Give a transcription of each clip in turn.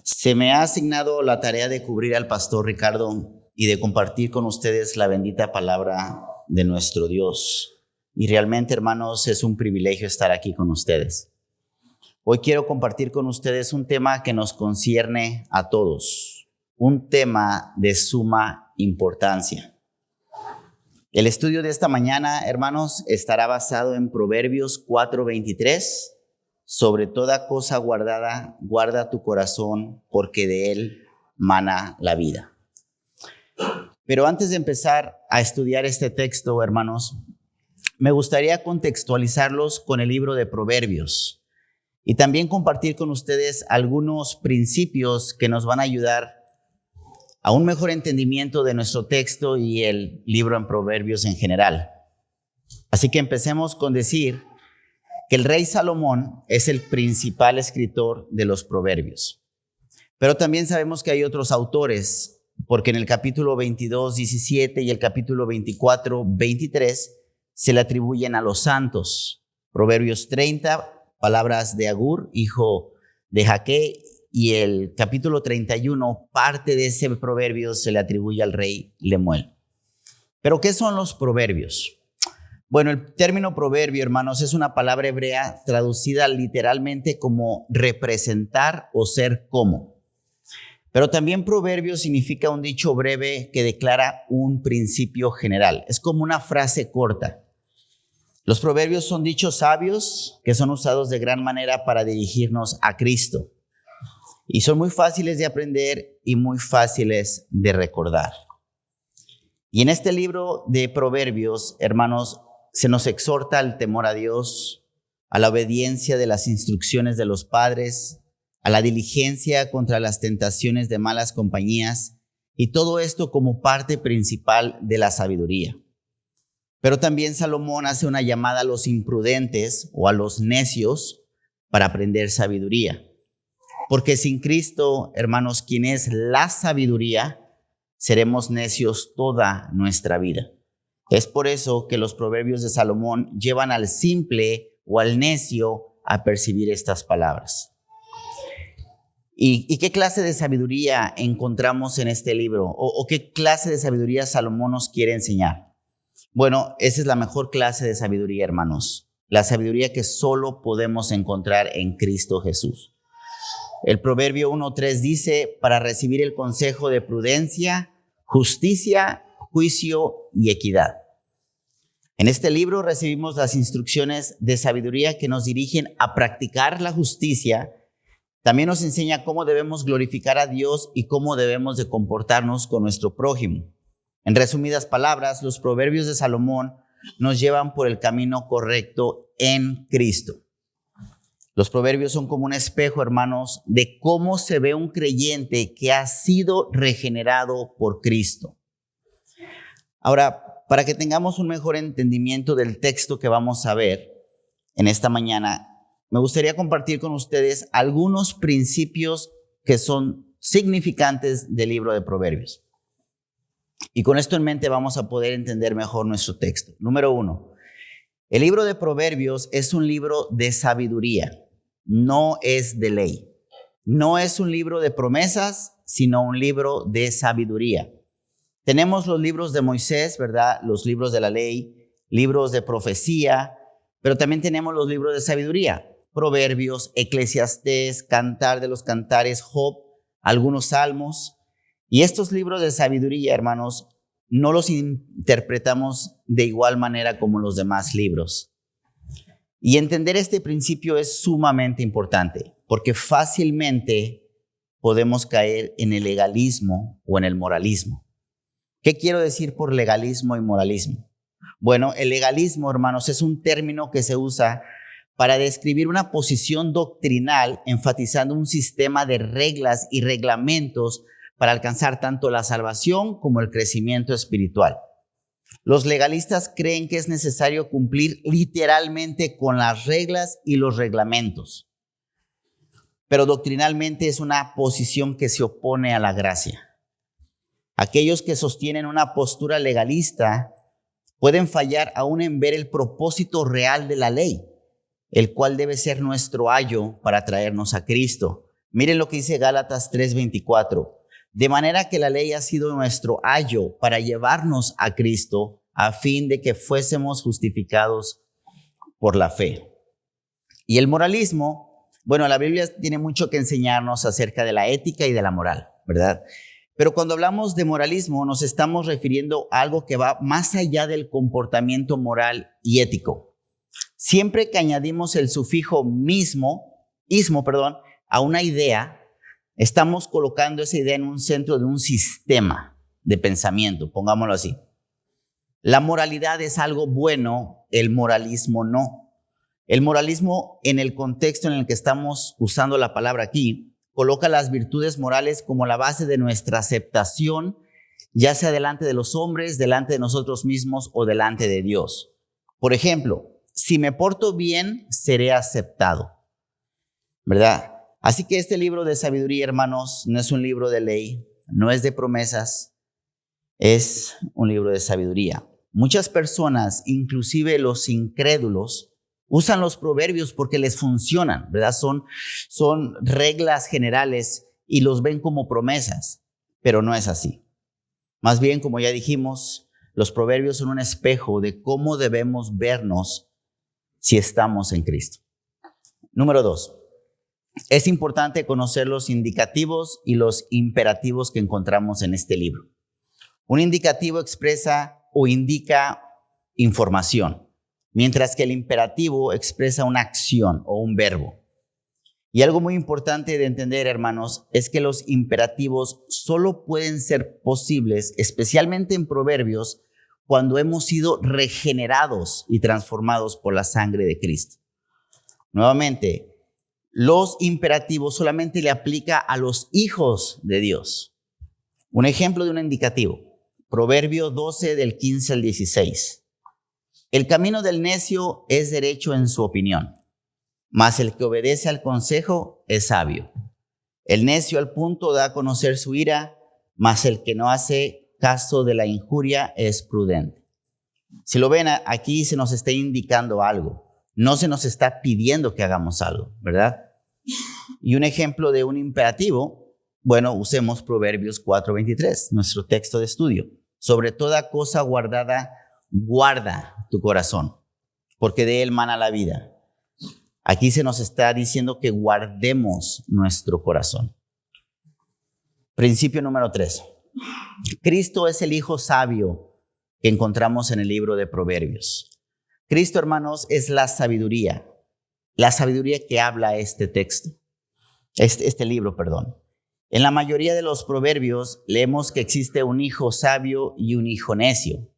Se me ha asignado la tarea de cubrir al pastor Ricardo y de compartir con ustedes la bendita palabra de nuestro Dios. Y realmente, hermanos, es un privilegio estar aquí con ustedes. Hoy quiero compartir con ustedes un tema que nos concierne a todos, un tema de suma importancia. El estudio de esta mañana, hermanos, estará basado en Proverbios 4:23. Sobre toda cosa guardada, guarda tu corazón, porque de él mana la vida. Pero antes de empezar a estudiar este texto, hermanos, me gustaría contextualizarlos con el libro de Proverbios y también compartir con ustedes algunos principios que nos van a ayudar a un mejor entendimiento de nuestro texto y el libro en Proverbios en general. Así que empecemos con decir que el rey Salomón es el principal escritor de los Proverbios. Pero también sabemos que hay otros autores, porque en el capítulo 22:17 y el capítulo 24:23 se le atribuyen a los santos. Proverbios 30, palabras de Agur, hijo de Jaque, y el capítulo 31, parte de ese proverbio se le atribuye al rey Lemuel. ¿Pero qué son los proverbios? Bueno, el término proverbio, hermanos, es una palabra hebrea traducida literalmente como representar o ser como. Pero también proverbio significa un dicho breve que declara un principio general. Es como una frase corta. Los proverbios son dichos sabios que son usados de gran manera para dirigirnos a Cristo. Y son muy fáciles de aprender y muy fáciles de recordar. Y en este libro de proverbios, hermanos, se nos exhorta al temor a Dios, a la obediencia de las instrucciones de los padres, a la diligencia contra las tentaciones de malas compañías, y todo esto como parte principal de la sabiduría. Pero también Salomón hace una llamada a los imprudentes o a los necios para aprender sabiduría. Porque sin Cristo, hermanos, quien es la sabiduría, seremos necios toda nuestra vida. Es por eso que los proverbios de Salomón llevan al simple o al necio a percibir estas palabras. ¿Y qué clase de sabiduría encontramos en este libro? ¿O qué clase de sabiduría Salomón nos quiere enseñar? Bueno, esa es la mejor clase de sabiduría, hermanos. La sabiduría que solo podemos encontrar en Cristo Jesús. El Proverbio 1:3 dice, para recibir el consejo de prudencia, justicia, juicio y equidad. En este libro recibimos las instrucciones de sabiduría que nos dirigen a practicar la justicia. También nos enseña cómo debemos glorificar a Dios y cómo debemos de comportarnos con nuestro prójimo. En resumidas palabras, los proverbios de Salomón nos llevan por el camino correcto en Cristo. Los proverbios son como un espejo, hermanos, de cómo se ve un creyente que ha sido regenerado por Cristo. Ahora, para que tengamos un mejor entendimiento del texto que vamos a ver en esta mañana, me gustaría compartir con ustedes algunos principios que son significantes del libro de Proverbios. Y con esto en mente vamos a poder entender mejor nuestro texto. Número 1, el libro de Proverbios es un libro de sabiduría, no es de ley. No es un libro de promesas, sino un libro de sabiduría. Tenemos los libros de Moisés, ¿verdad? Los libros de la ley, libros de profecía, pero también tenemos los libros de sabiduría. Proverbios, Eclesiastés, Cantar de los Cantares, Job, algunos salmos. Y estos libros de sabiduría, hermanos, no los interpretamos de igual manera como los demás libros. Y entender este principio es sumamente importante, porque fácilmente podemos caer en el legalismo o en el moralismo. ¿Qué quiero decir por legalismo y moralismo? Bueno, el legalismo, hermanos, es un término que se usa para describir una posición doctrinal enfatizando un sistema de reglas y reglamentos para alcanzar tanto la salvación como el crecimiento espiritual. Los legalistas creen que es necesario cumplir literalmente con las reglas y los reglamentos, pero doctrinalmente es una posición que se opone a la gracia. Aquellos que sostienen una postura legalista Pueden fallar aún en ver el propósito real de la ley, el cual debe ser nuestro ayo para traernos a Cristo. Miren lo que dice Gálatas 3:24. De manera que la ley ha sido nuestro ayo para llevarnos a Cristo a fin de que fuésemos justificados por la fe. Y el moralismo, bueno, la Biblia tiene mucho que enseñarnos acerca de la ética y de la moral, ¿verdad? Pero cuando hablamos de moralismo nos estamos refiriendo a algo que va más allá del comportamiento moral y ético. Siempre que añadimos el sufijo ismo, a una idea, estamos colocando esa idea en un centro de un sistema de pensamiento, pongámoslo así. La moralidad es algo bueno, el moralismo no. El moralismo, en el contexto en el que estamos usando la palabra aquí, coloca las virtudes morales como la base de nuestra aceptación, ya sea delante de los hombres, delante de nosotros mismos o delante de Dios. Por ejemplo, si me porto bien, seré aceptado, ¿verdad? Así que este libro de sabiduría, hermanos, no es un libro de ley, no es de promesas, es un libro de sabiduría. Muchas personas, inclusive los incrédulos, usan los proverbios porque les funcionan, ¿verdad? Son reglas generales y los ven como promesas, pero no es así. Más bien, como ya dijimos, los proverbios son un espejo de cómo debemos vernos si estamos en Cristo. Número 2. Es importante conocer los indicativos y los imperativos que encontramos en este libro. Un indicativo expresa o indica información, mientras que el imperativo expresa una acción o un verbo. Y algo muy importante de entender, hermanos, es que los imperativos solo pueden ser posibles, especialmente en Proverbios, cuando hemos sido regenerados y transformados por la sangre de Cristo. Nuevamente, los imperativos solamente le aplica a los hijos de Dios. Un ejemplo de un indicativo, Proverbio 12 del 15 al 16. El camino del necio es derecho en su opinión, mas el que obedece al consejo es sabio. El necio al punto da a conocer su ira, mas el que no hace caso de la injuria es prudente. Si lo ven, aquí se nos está indicando algo. No se nos está pidiendo que hagamos algo, ¿verdad? Y un ejemplo de un imperativo, bueno, usemos Proverbios 4:23, nuestro texto de estudio. Sobre toda cosa guardada, guarda tu corazón, porque de él mana la vida. Aquí se nos está diciendo que guardemos nuestro corazón. Principio número 3. Cristo es el Hijo sabio que encontramos en el libro de Proverbios. Cristo, hermanos, es la sabiduría que habla este texto, este libro. En la mayoría de los proverbios leemos que existe un hijo sabio y un hijo necio.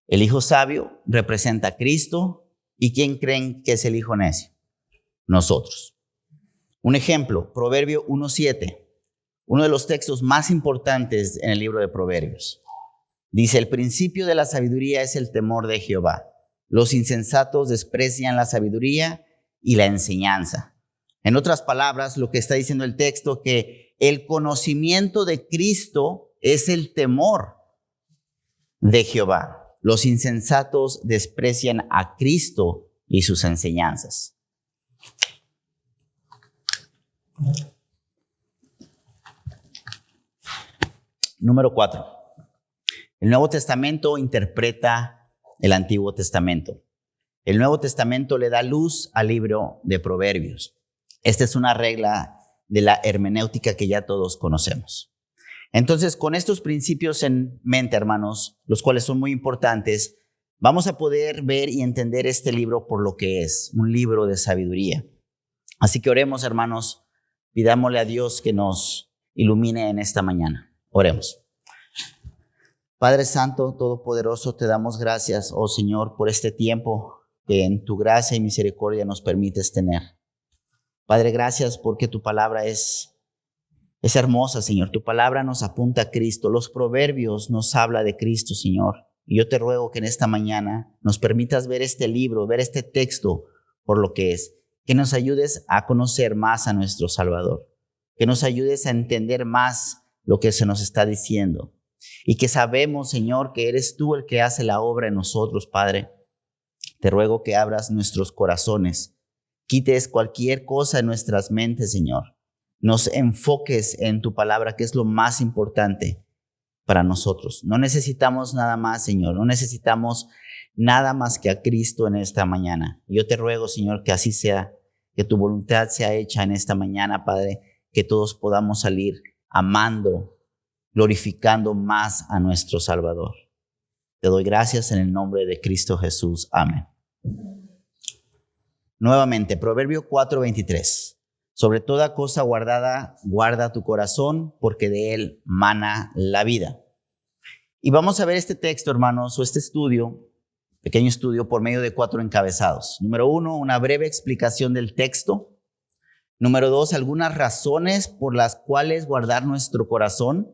El hijo sabio representa a Cristo. ¿Y quién creen que es el hijo necio? Nosotros. Un ejemplo, Proverbio 1:7, uno de los textos más importantes en el libro de Proverbios. Dice, el principio de la sabiduría es el temor de Jehová. Los insensatos desprecian la sabiduría y la enseñanza. En otras palabras, lo que está diciendo el texto, que el conocimiento de Cristo es el temor de Jehová. Los insensatos desprecian a Cristo y sus enseñanzas. Número 4. El Nuevo Testamento interpreta el Antiguo Testamento. El Nuevo Testamento le da luz al libro de Proverbios. Esta es una regla de la hermenéutica que ya todos conocemos. Entonces, con estos principios en mente, hermanos, los cuales son muy importantes, vamos a poder ver y entender este libro por lo que es, un libro de sabiduría. Así que oremos, hermanos, pidámosle a Dios que nos ilumine en esta mañana. Oremos. Padre Santo, Todopoderoso, te damos gracias, oh Señor, por este tiempo que en tu gracia y misericordia nos permites tener. Padre, gracias porque tu palabra es hermosa, Señor. Tu palabra nos apunta a Cristo. Los proverbios nos habla de Cristo, Señor. Y yo te ruego que en esta mañana nos permitas ver este libro, ver este texto por lo que es. Que nos ayudes a conocer más a nuestro Salvador. Que nos ayudes a entender más lo que se nos está diciendo. y que sabemos, Señor, que eres tú el que hace la obra en nosotros, Padre. Te ruego que abras nuestros corazones, quites cualquier cosa en nuestras mentes, Señor. Nos enfoques en tu palabra, que es lo más importante para nosotros. No necesitamos nada más, Señor. No necesitamos nada más que a Cristo en esta mañana. Yo te ruego, Señor, que así sea, que tu voluntad sea hecha en esta mañana, Padre, que todos podamos salir amando, glorificando más a nuestro Salvador. Te doy gracias en el nombre de Cristo Jesús. Amén. Nuevamente, Proverbio 4:23. Sobre toda cosa guardada, guarda tu corazón, porque de él mana la vida. Y vamos a ver este texto, hermanos, o este estudio, pequeño estudio, por medio de 4 encabezados. Número 1, una breve explicación del texto. Número 2, algunas razones por las cuales guardar nuestro corazón.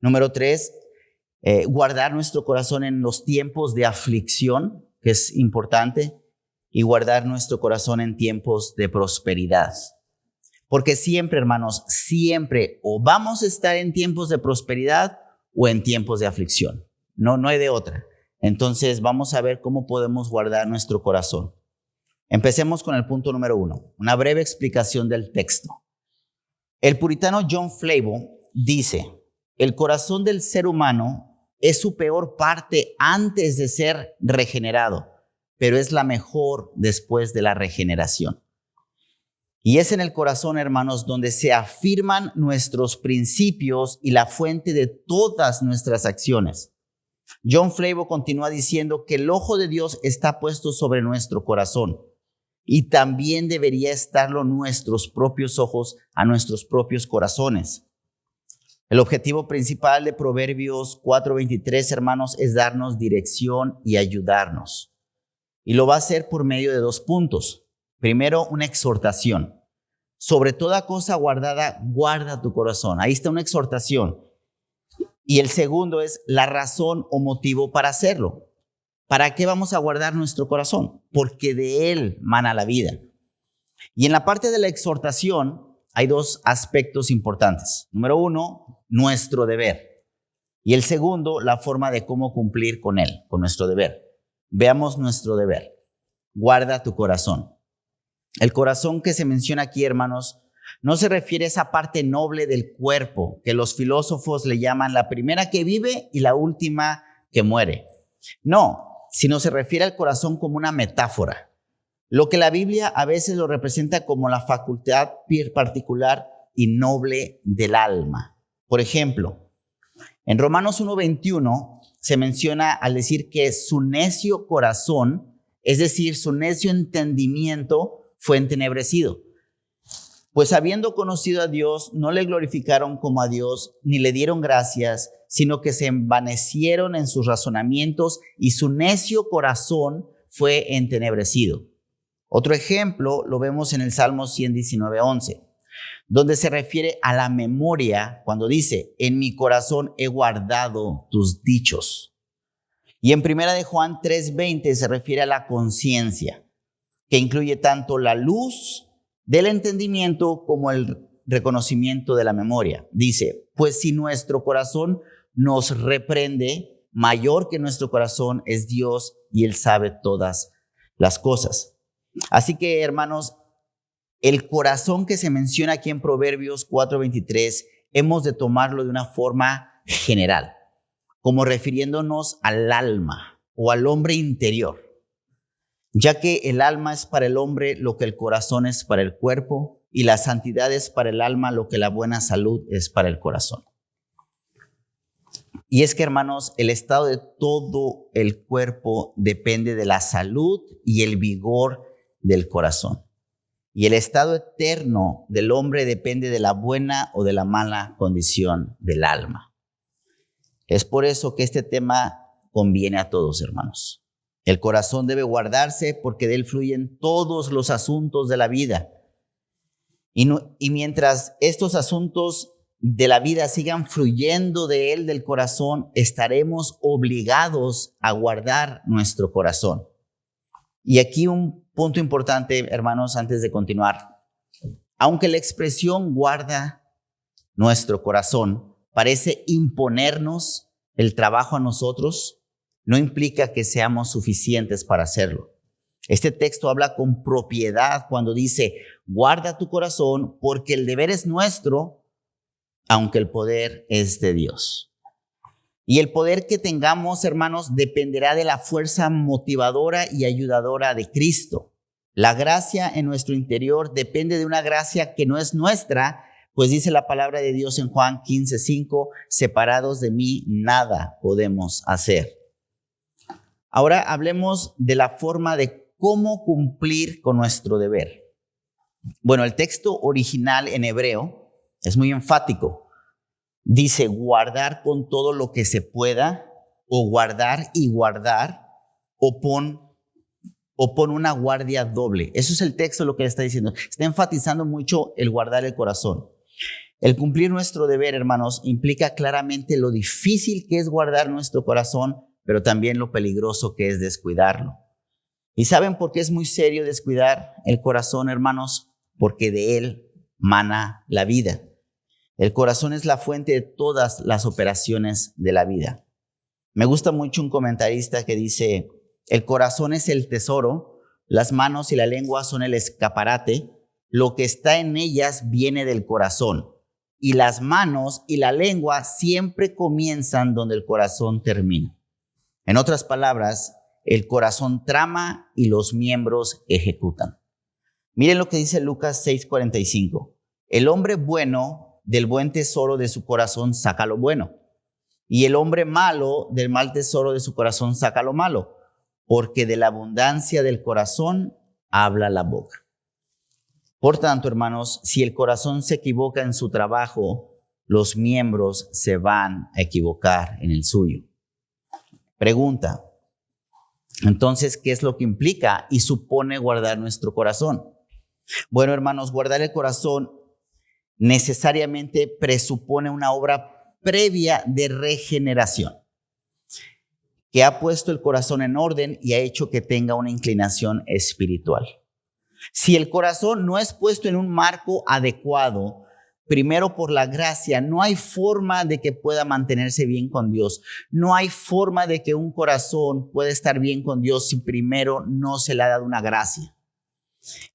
Número 3, guardar nuestro corazón en los tiempos de aflicción, que es importante, y guardar nuestro corazón en tiempos de prosperidad. Porque siempre, hermanos, siempre o vamos a estar en tiempos de prosperidad o en tiempos de aflicción. No hay de otra. Entonces vamos a ver cómo podemos guardar nuestro corazón. Empecemos con el punto número 1, una breve explicación del texto. El puritano John Flavel dice: el corazón del ser humano es su peor parte antes de ser regenerado, pero es la mejor después de la regeneración. Y es en el corazón, hermanos, donde se afirman nuestros principios y la fuente de todas nuestras acciones. John Flavel continúa diciendo que el ojo de Dios está puesto sobre nuestro corazón y también debería estarlo nuestros propios ojos a nuestros propios corazones. El objetivo principal de Proverbios 4:23, hermanos, es darnos dirección y ayudarnos. Y lo va a hacer por medio de 2 puntos. Primero, una exhortación. Sobre toda cosa guardada, guarda tu corazón. Ahí está una exhortación. Y el segundo es la razón o motivo para hacerlo. ¿Para qué vamos a guardar nuestro corazón? Porque de él mana la vida. Y en la parte de la exhortación hay 2 aspectos importantes. Número 1, nuestro deber. Y el segundo, la forma de cómo cumplir con él, con nuestro deber. Veamos nuestro deber. Guarda tu corazón. El corazón que se menciona aquí, hermanos, no se refiere a esa parte noble del cuerpo que los filósofos le llaman la primera que vive y la última que muere. No, sino se refiere al corazón como una metáfora. Lo que la Biblia a veces lo representa como la facultad particular y noble del alma. Por ejemplo, en Romanos 1:21 se menciona al decir que su necio corazón, es decir, su necio entendimiento, fue entenebrecido. Pues habiendo conocido a Dios, no le glorificaron como a Dios, ni le dieron gracias, sino que se envanecieron en sus razonamientos y su necio corazón fue entenebrecido. Otro ejemplo lo vemos en el Salmo 119:11, donde se refiere a la memoria cuando dice: en mi corazón he guardado tus dichos. Y en 1 de Juan 3:20 se refiere a la conciencia, que incluye tanto la luz del entendimiento como el reconocimiento de la memoria. Dice: pues si nuestro corazón nos reprende, mayor que nuestro corazón es Dios y Él sabe todas las cosas. Así que, hermanos, el corazón que se menciona aquí en Proverbios 4:23, hemos de tomarlo de una forma general, como refiriéndonos al alma o al hombre interior, ya que el alma es para el hombre lo que el corazón es para el cuerpo, y la santidad es para el alma lo que la buena salud es para el corazón. Y es que, hermanos, el estado de todo el cuerpo depende de la salud y el vigor del corazón. Y el estado eterno del hombre depende de la buena o de la mala condición del alma. Es por eso que este tema conviene a todos, hermanos. El corazón debe guardarse porque de él fluyen todos los asuntos de la vida. Y mientras estos asuntos de la vida sigan fluyendo de él, del corazón, estaremos obligados a guardar nuestro corazón. Y aquí un punto importante, hermanos, antes de continuar. Aunque la expresión guarda nuestro corazón parece imponernos el trabajo a nosotros, no implica que seamos suficientes para hacerlo. Este texto habla con propiedad cuando dice, guarda tu corazón porque el deber es nuestro, aunque el poder es de Dios. Y el poder que tengamos, hermanos, dependerá de la fuerza motivadora y ayudadora de Cristo. La gracia en nuestro interior depende de una gracia que no es nuestra, pues dice la palabra de Dios en Juan 15:5, separados de mí nada podemos hacer. Ahora hablemos de la forma de cómo cumplir con nuestro deber. Bueno, el texto original en hebreo es muy enfático. Dice guardar con todo lo que se pueda, o guardar y guardar, o pon una guardia doble. Eso es el texto lo que le está diciendo. Está enfatizando mucho el guardar el corazón. El cumplir nuestro deber, hermanos, implica claramente lo difícil que es guardar nuestro corazón, pero también lo peligroso que es descuidarlo. ¿Y saben por qué es muy serio descuidar el corazón, hermanos? Porque de él mana la vida. El corazón es la fuente de todas las operaciones de la vida. Me gusta mucho un comentarista que dice, el corazón es el tesoro, las manos y la lengua son el escaparate, lo que está en ellas viene del corazón, y las manos y la lengua siempre comienzan donde el corazón termina. En otras palabras, el corazón trama y los miembros ejecutan. Miren lo que dice Lucas 6:45. El hombre bueno del buen tesoro de su corazón saca lo bueno, y el hombre malo del mal tesoro de su corazón saca lo malo, porque de la abundancia del corazón habla la boca. Por tanto, hermanos, si el corazón se equivoca en su trabajo, los miembros se van a equivocar en el suyo. Pregunta, entonces, ¿qué es lo que implica y supone guardar nuestro corazón? Bueno, hermanos, guardar el corazón necesariamente presupone una obra previa de regeneración, que ha puesto el corazón en orden y ha hecho que tenga una inclinación espiritual. Si el corazón no es puesto en un marco adecuado, primero por la gracia, no hay forma de que pueda mantenerse bien con Dios. No hay forma de que un corazón pueda estar bien con Dios si primero no se le ha dado una gracia.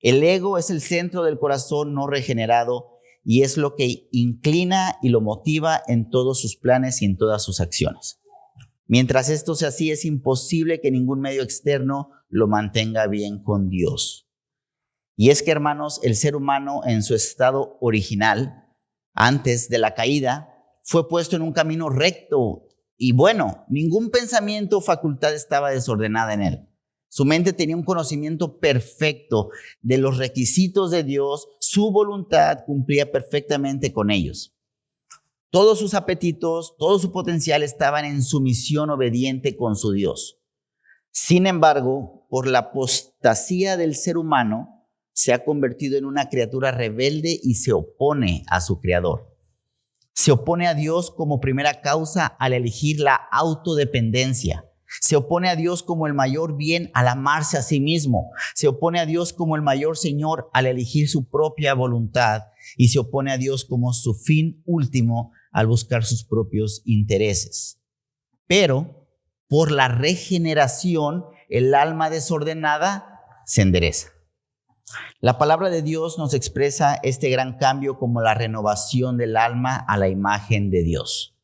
El ego es el centro del corazón no regenerado y es lo que inclina y lo motiva en todos sus planes y en todas sus acciones. Mientras esto sea así, es imposible que ningún medio externo lo mantenga bien con Dios. Y es que, hermanos, el ser humano en su estado original, antes de la caída, fue puesto en un camino recto y bueno, ningún pensamiento o facultad estaba desordenada en él. Su mente tenía un conocimiento perfecto de los requisitos de Dios, su voluntad cumplía perfectamente con ellos. Todos sus apetitos, todo su potencial estaban en sumisión obediente con su Dios. Sin embargo, por la apostasía del ser humano, se ha convertido en una criatura rebelde y se opone a su Creador. Se opone a Dios como primera causa al elegir la autodependencia. Se opone a Dios como el mayor bien al amarse a sí mismo. Se opone a Dios como el mayor Señor al elegir su propia voluntad. Y se opone a Dios como su fin último al buscar sus propios intereses. Pero por la regeneración, el alma desordenada se endereza. La palabra de Dios nos expresa este gran cambio como la renovación del alma a la imagen de Dios,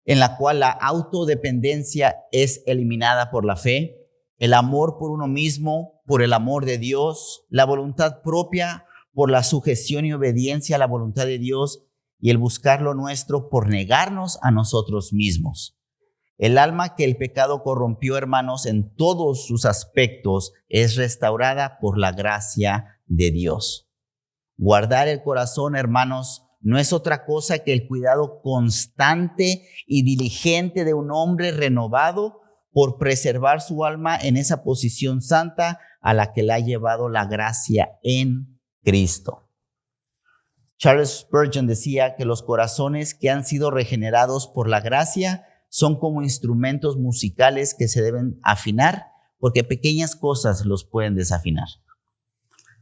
en la cual la autodependencia es eliminada por la fe, el amor por uno mismo, por el amor de Dios, la voluntad propia por la sujeción y obediencia a la voluntad de Dios y el buscar lo nuestro por negarnos a nosotros mismos. El alma que el pecado corrompió, hermanos, en todos sus aspectos, es restaurada por la gracia de Dios. Guardar el corazón, hermanos, no es otra cosa que el cuidado constante y diligente de un hombre renovado por preservar su alma en esa posición santa a la que le ha llevado la gracia en Cristo. Charles Spurgeon decía que los corazones que han sido regenerados por la gracia son como instrumentos musicales que se deben afinar porque pequeñas cosas los pueden desafinar.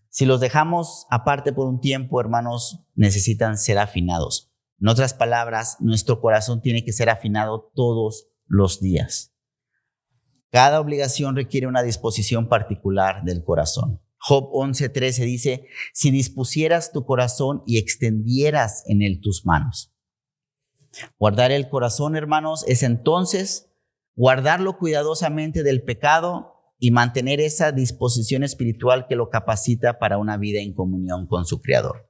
Si los dejamos aparte por un tiempo, hermanos, necesitan ser afinados. En otras palabras, nuestro corazón tiene que ser afinado todos los días. Cada obligación requiere una disposición particular del corazón. Job 11:13 dice, si dispusieras tu corazón y extendieras en él tus manos. Guardar el corazón, hermanos, es entonces guardarlo cuidadosamente del pecado y mantener esa disposición espiritual que lo capacita para una vida en comunión con su Creador.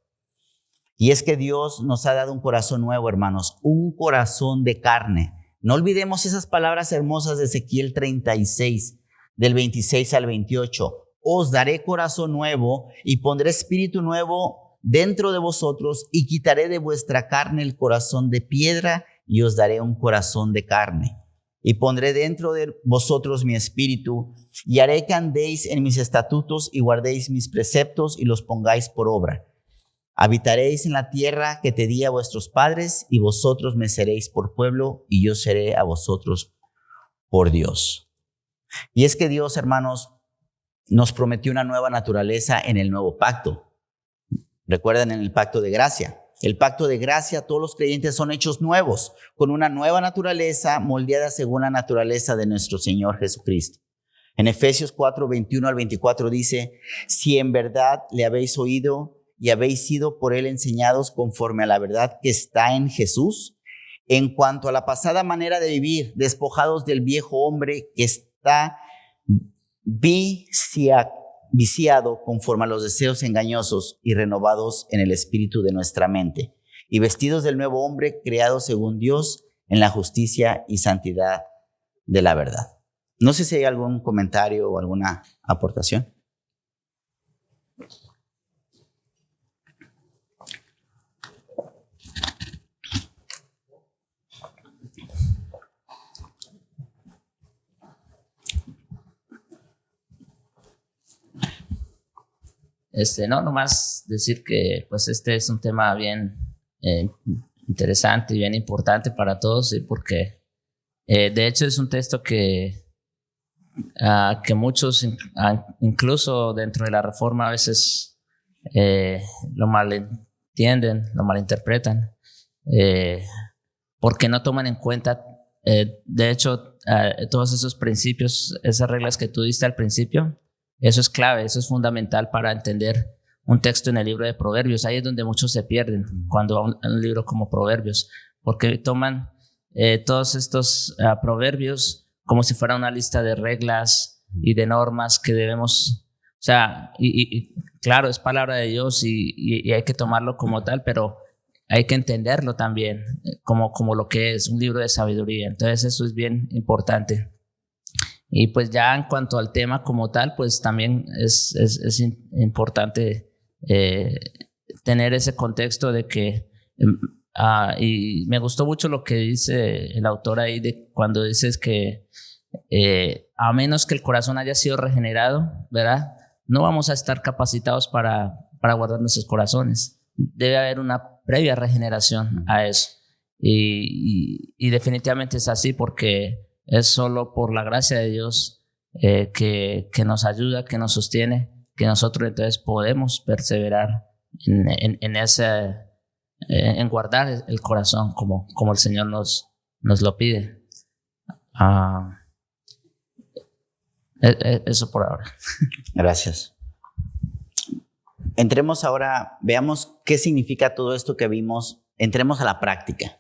Y es que Dios nos ha dado un corazón nuevo, hermanos, un corazón de carne. No olvidemos esas palabras hermosas de Ezequiel 36, del 26 al 28. Os daré corazón nuevo y pondré espíritu nuevo dentro de vosotros y quitaré de vuestra carne el corazón de piedra y os daré un corazón de carne. Y pondré dentro de vosotros mi espíritu y haré que andéis en mis estatutos y guardéis mis preceptos y los pongáis por obra. Habitaréis en la tierra que te di a vuestros padres y vosotros me seréis por pueblo y yo seré a vosotros por Dios. Y es que Dios, hermanos, nos prometió una nueva naturaleza en el nuevo pacto. Recuerden en el pacto de gracia. El pacto de gracia, todos los creyentes son hechos nuevos, con una nueva naturaleza moldeada según la naturaleza de nuestro Señor Jesucristo. En Efesios 4, 21 al 24 dice, si en verdad le habéis oído y habéis sido por él enseñados conforme a la verdad que está en Jesús, en cuanto a la pasada manera de vivir, despojados del viejo hombre que está viciado conforme a los deseos engañosos y renovados en el espíritu de nuestra mente, y vestidos del nuevo hombre creado según Dios en la justicia y santidad de la verdad. No sé si hay algún comentario o alguna aportación. No, nomás decir que pues este es un tema bien interesante y bien importante para todos, porque de hecho es un texto que muchos, incluso dentro de la Reforma, a veces lo malentienden, lo malinterpretan, porque no toman en cuenta, de hecho, todos esos principios, esas reglas que tú diste al principio. Eso es clave, eso es fundamental para entender un texto en el libro de Proverbios. Ahí es donde muchos se pierden cuando un libro como Proverbios, porque toman todos estos proverbios como si fuera una lista de reglas y de normas que debemos, o sea, y claro, es palabra de Dios y hay que tomarlo como tal, pero hay que entenderlo también como lo que es un libro de sabiduría. Entonces eso es bien importante. Y pues ya en cuanto al tema como tal, pues también es importante tener ese contexto de que, y me gustó mucho lo que dice el autor ahí, de cuando dices que a menos que el corazón haya sido regenerado, ¿verdad? No vamos a estar capacitados para guardar nuestros corazones. Debe haber una previa regeneración a eso. Y definitivamente es así, porque es solo por la gracia de Dios que nos ayuda, que nos sostiene, que nosotros entonces podemos perseverar en guardar el corazón como el Señor nos lo pide. Eso por ahora. Gracias. Entremos ahora, veamos qué significa todo esto que vimos, entremos a la práctica.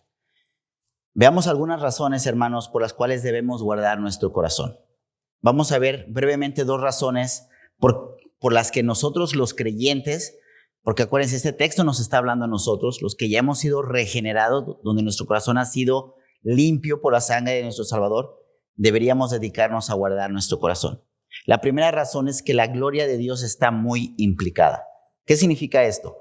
Veamos algunas razones, hermanos, por las cuales debemos guardar nuestro corazón. Vamos a ver brevemente 2 razones por las que nosotros los creyentes, porque acuérdense, este texto nos está hablando a nosotros, los que ya hemos sido regenerados, donde nuestro corazón ha sido limpio por la sangre de nuestro Salvador, deberíamos dedicarnos a guardar nuestro corazón. La primera razón es que la gloria de Dios está muy implicada. ¿Qué significa esto?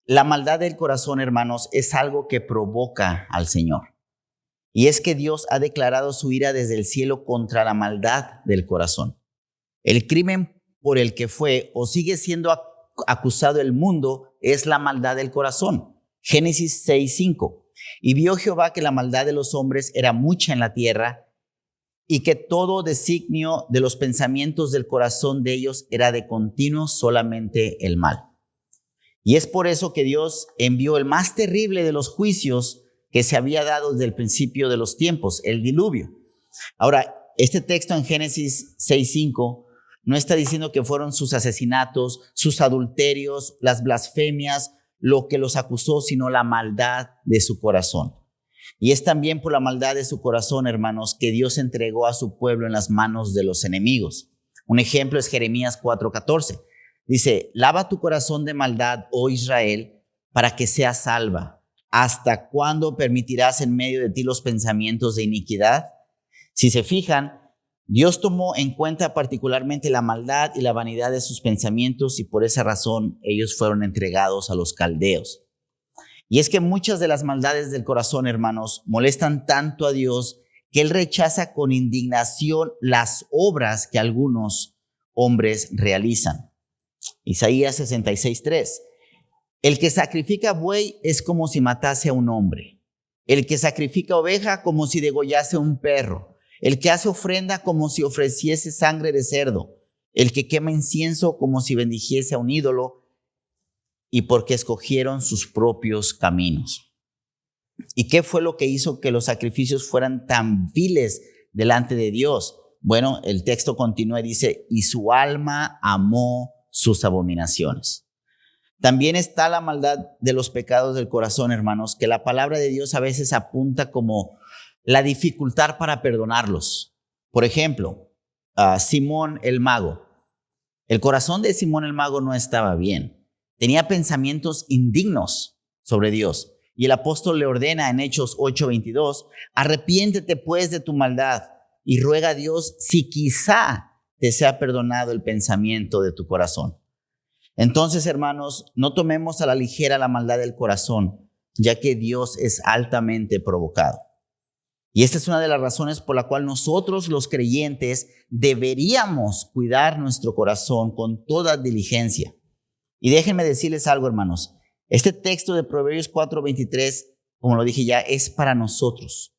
La maldad del corazón, hermanos, es algo que provoca al Señor. Y es que Dios ha declarado su ira desde el cielo contra la maldad del corazón. El crimen por el que fue o sigue siendo acusado el mundo es la maldad del corazón. Génesis 6:5. Y vio Jehová que la maldad de los hombres era mucha en la tierra y que todo designio de los pensamientos del corazón de ellos era de continuo solamente el mal. Y es por eso que Dios envió el más terrible de los juicios que se había dado desde el principio de los tiempos, el diluvio. Ahora, este texto en Génesis 6:5 no está diciendo que fueron sus asesinatos, sus adulterios, las blasfemias, lo que los acusó, sino la maldad de su corazón. Y es también por la maldad de su corazón, hermanos, que Dios entregó a su pueblo en las manos de los enemigos. Un ejemplo es Jeremías 4:14. Dice, lava tu corazón de maldad, oh Israel, para que seas salva. ¿Hasta cuándo permitirás en medio de ti los pensamientos de iniquidad? Si se fijan, Dios tomó en cuenta particularmente la maldad y la vanidad de sus pensamientos y por esa razón ellos fueron entregados a los caldeos. Y es que muchas de las maldades del corazón, hermanos, molestan tanto a Dios que Él rechaza con indignación las obras que algunos hombres realizan. Isaías 66:3. El que sacrifica buey es como si matase a un hombre. El que sacrifica oveja como si degollase a un perro. El que hace ofrenda como si ofreciese sangre de cerdo. El que quema incienso como si bendijese a un ídolo. Y porque escogieron sus propios caminos. ¿Y qué fue lo que hizo que los sacrificios fueran tan viles delante de Dios? Bueno, el texto continúa y dice, y su alma amó sus abominaciones. También está la maldad de los pecados del corazón, hermanos, que la palabra de Dios a veces apunta como la dificultad para perdonarlos. Por ejemplo, Simón el mago. El corazón de Simón el mago no estaba bien. Tenía pensamientos indignos sobre Dios. Y el apóstol le ordena en Hechos 8:22, arrepiéntete pues de tu maldad y ruega a Dios si quizá te sea perdonado el pensamiento de tu corazón. Entonces, hermanos, no tomemos a la ligera la maldad del corazón, ya que Dios es altamente provocado. Y esta es una de las razones por la cual nosotros los creyentes deberíamos cuidar nuestro corazón con toda diligencia. Y déjenme decirles algo, hermanos. Este texto de Proverbios 4:23, como lo dije ya, es para nosotros.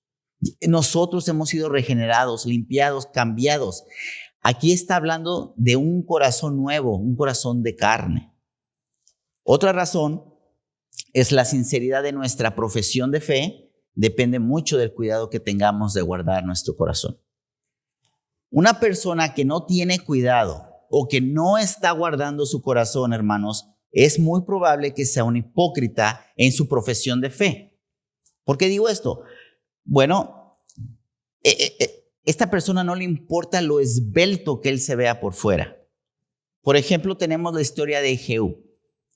Nosotros hemos sido regenerados, limpiados, cambiados. Aquí está hablando de un corazón nuevo, un corazón de carne. Otra razón es la sinceridad de nuestra profesión de fe. Depende mucho del cuidado que tengamos de guardar nuestro corazón. Una persona que no tiene cuidado o que no está guardando su corazón, hermanos, es muy probable que sea un hipócrita en su profesión de fe. ¿Por qué digo esto? Bueno, esta persona no le importa lo esbelto que él se vea por fuera. Por ejemplo, tenemos la historia de Jehú.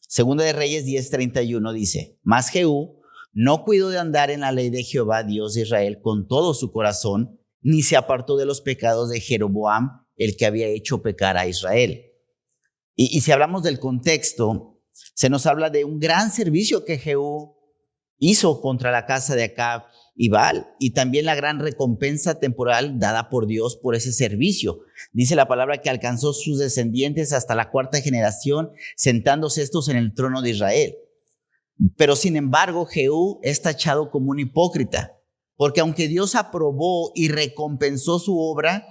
Segunda de Reyes 10:31 dice, mas Jehú no cuidó de andar en la ley de Jehová, Dios de Israel, con todo su corazón, ni se apartó de los pecados de Jeroboam, el que había hecho pecar a Israel. Y si hablamos del contexto, se nos habla de un gran servicio que Jehú hizo contra la casa de Acab y Baal, y también la gran recompensa temporal dada por Dios por ese servicio. Dice la palabra que alcanzó sus descendientes hasta la 4ª generación, sentándose estos en el trono de Israel. Pero sin embargo, Jehú es tachado como un hipócrita, porque aunque Dios aprobó y recompensó su obra,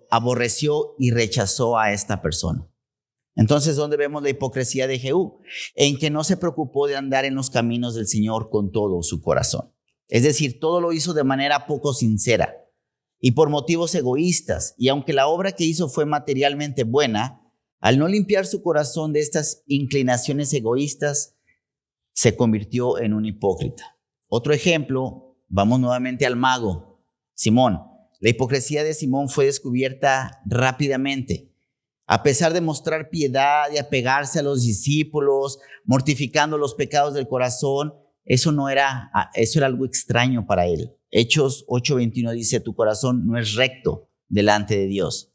aborreció y rechazó a esta persona. Entonces, ¿dónde vemos la hipocresía de Jehú? En que no se preocupó de andar en los caminos del Señor con todo su corazón. Es decir, todo lo hizo de manera poco sincera y por motivos egoístas. Y aunque la obra que hizo fue materialmente buena, al no limpiar su corazón de estas inclinaciones egoístas, se convirtió en un hipócrita. Otro ejemplo, vamos nuevamente al mago, Simón. La hipocresía de Simón fue descubierta rápidamente. A pesar de mostrar piedad y apegarse a los discípulos, mortificando los pecados del corazón, eso era algo extraño para él. Hechos 8:21 dice, tu corazón no es recto delante de Dios.